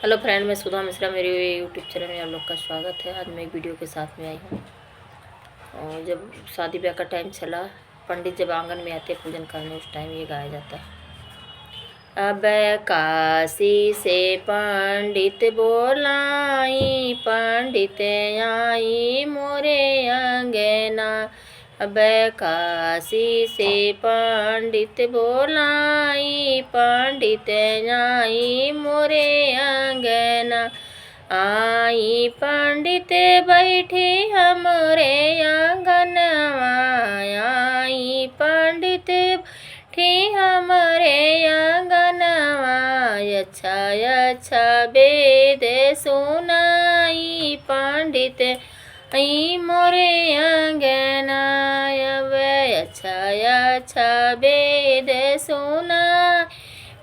Hello friend, मैं सुधा मिश्रा। मेरे YouTube channel में आप लोग का स्वागत है। आज मैं एक वीडियो के साथ में आई हूँ। और जब शादी ब्याह का टाइम चला, पंडित जब आंगन में आते पूजन करने, उस टाइम ये गाया जाता है। अब काशी से पंडित बोलाई, पंडित आई मोरे अंगना। अब काशी से पंडित बोलाई, पंडित आई मोरे अंगना। आई पंडित बैठी हमरे आंगनवा, आई पंडित बैठी हमरे आंगनवा। अच्छा अच्छा वेद सुनाई, पंडित आई मोरे अंगना। अब अच्छा अच्छा वेद सुनाई,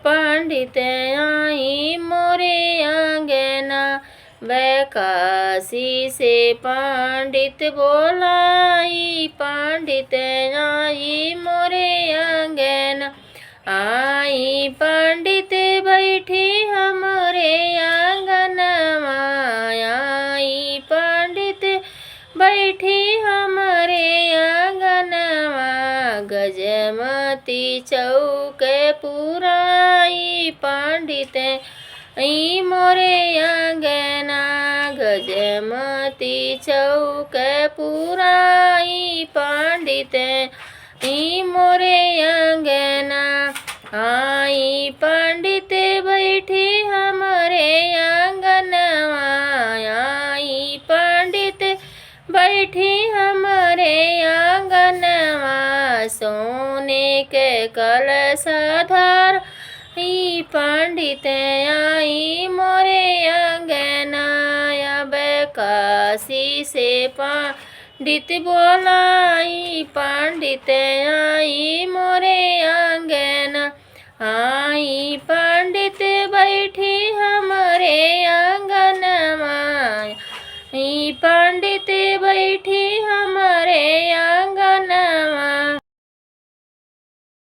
पंडित आई मोरे अंगना। काशी से पंडित बोलाई, पंडित आई मोरे अंगना। आई पंडित बैठी हमरे आंगनवा, आई पंडित बैठी हमरे आंगनवा। गजमती चौक पुराई, पंडित आई मोरे अंगना। गजमती चौक पुराई, पंडित आई मोरे अंगना। आई पंडित बैठी हमरे आंगनवा, आई पंडित बैठी हमरे आंगनवा। सोने के कलश धर पंडित आई मोरे अंगना। अब काशी से पंडित बोलाई, पंडित आई मोरे अंगना। आई पंडित बैठी हमरे आंगनवा, आई पंडित बैठी हमरे आंगन।